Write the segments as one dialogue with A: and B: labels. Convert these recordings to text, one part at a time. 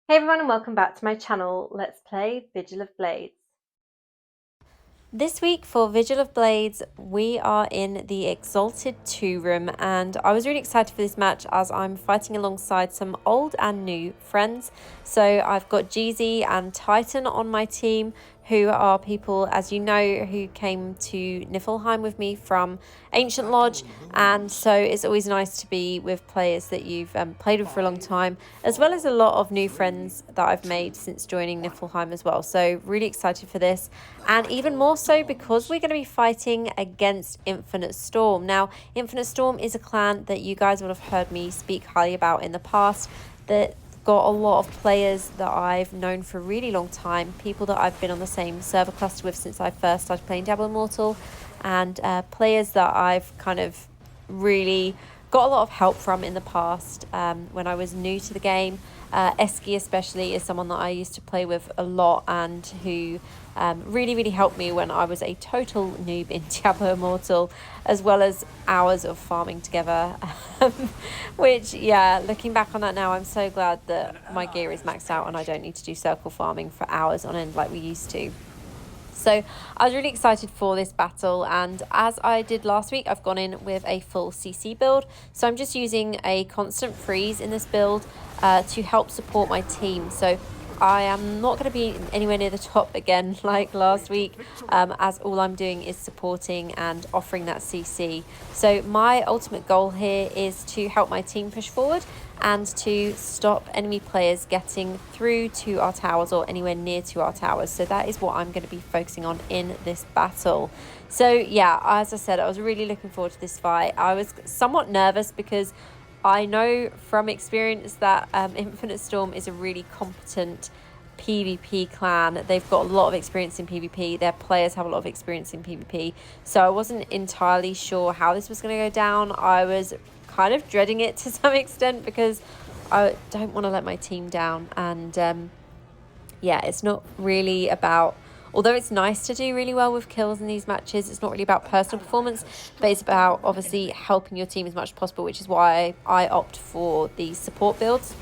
A: Hey everyone and welcome back to my channel. Let's play Vigil of Blades. This week for Vigil of Blades, we are in the Exalted 2 room, and I was really excited for this match as I'm fighting alongside some old and new friends. So I've got Jeezy and Titan on my team, who are people, as you know, who came to Niflheim with me from Ancient Lodge, and so it's always nice to be with players that you've played with for a long time, as well as a lot of new friends that I've made since joining Niflheim as well. So really excited for this, and even more so because we're going to be fighting against Infinite Storm. Now, Infinite Storm is a clan that you guys would have heard me speak highly about in the past, that got a lot of players that I've known for a really long time, people that I've been on the same server cluster with since I first started playing Diablo Immortal, and players that I've kind of really got a lot of help from in the past when I was new to the game. Eski especially is someone that I used to play with a lot and who really helped me when I was a total noob in Diablo Immortal, as well as hours of farming together. Which, yeah, looking back on that now, I'm so glad that my gear is maxed out and I don't need to do circle farming for hours on end like we used to. So I was really excited for this battle, and as I did last week, I've gone in with a full CC build. So I'm just using a constant freeze in this build to help support my team. So I am not going to be anywhere near the top again like last week, as all I'm doing is supporting and offering that CC. So my ultimate goal here is to help my team push forward and to stop enemy players getting through to our towers or anywhere near to our towers. So that is what I'm going to be focusing on in this battle. So yeah, as I said, I was really looking forward to this fight. I was somewhat nervous because I know from experience that Infinite Storm is a really competent PvP clan. They've got a lot of experience in PvP. Their players have a lot of experience in PvP. So I wasn't entirely sure how this was going to go down. I was kind of dreading it to some extent because I don't want to let my team down. And yeah, it's not really about, although it's nice to do really well with kills in these matches, it's not really about personal performance, but it's about obviously helping your team as much as possible, which is why I opt for these support builds.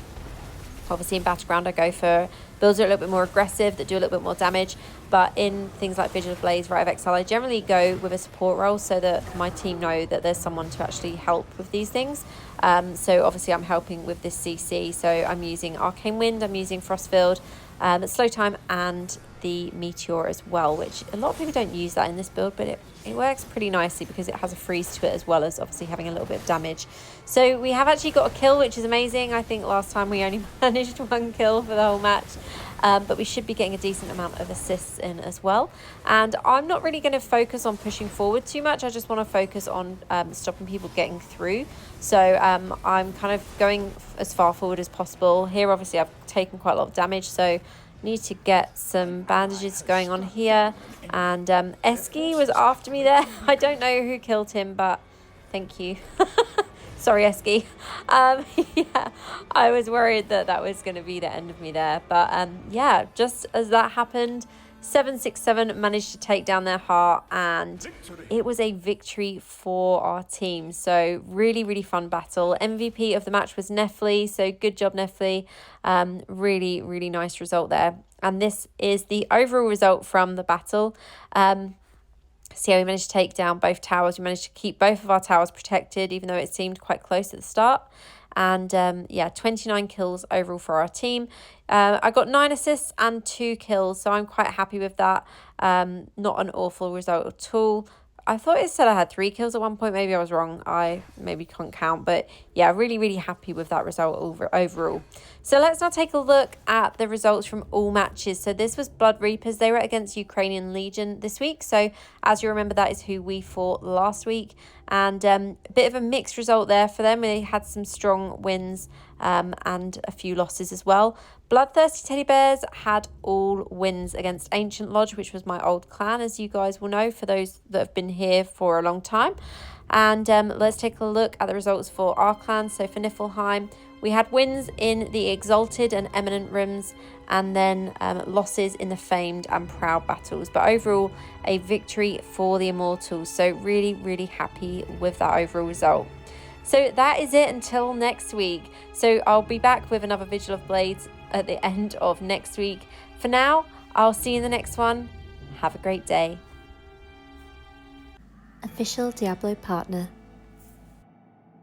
A: Obviously in Battleground I go for builds that are a little bit more aggressive, that do a little bit more damage, but in things like Vigil of Blades, Rite of Exile, I generally go with a support role so that my team know that there's someone to actually help with these things. So obviously I'm helping with this CC, so I'm using Arcane Wind, I'm using Frostfield, Slow Time, and the Meteor as well, which a lot of people don't use that in this build, but it works pretty nicely because it has a freeze to it as well as obviously having a little bit of damage. So we have actually got a kill, which is amazing. I think last time we only managed one kill for the whole match, but we should be getting a decent amount of assists in as well. And I'm not really going to focus on pushing forward too much. I just want to focus on stopping people getting through. So I'm kind of going as far forward as possible. Here obviously I've taken quite a lot of damage, so need to get some bandages going on here. And Eski was after me there. I don't know who killed him, but thank you. Sorry, Eski. Yeah, I was worried that that was going to be the end of me there. But yeah, just as that happened, 767 managed to take down their heart, and it was a victory for our team. So really fun battle. MVP of the match was Nefli, so good job, Nefli. Really nice result there. And this is the overall result from the battle. So yeah, we managed to take down both towers. We managed to keep both of our towers protected, even though it seemed quite close at the start. And yeah, 29 kills overall for our team. I got 9 assists and 2 kills, so I'm quite happy with that. Not an awful result at all. I thought it said I had 3 kills at one point. Maybe I was wrong. I maybe can't count. But yeah, really happy with that result overall. So let's now take a look at the results from all matches. So this was Blood Reapers. They were against Ukrainian Legion this week. So as you remember, that is who we fought last week. And a bit of a mixed result there for them. They had some strong wins and a few losses as well. Bloodthirsty Teddy Bears had all wins against Ancient Lodge, which was my old clan, as you guys will know, for those that have been here for a long time. And let's take a look at the results for our clan. So for Niflheim, we had wins in the Exalted and Eminent rooms, and then losses in the Famed and Proud battles. But overall, a victory for the Immortals. So really happy with that overall result. So that is it until next week. So I'll be back with another Vigil of Blades at the end of next week. For now, I'll see you in the next one. Have a great day. Official Diablo Partner.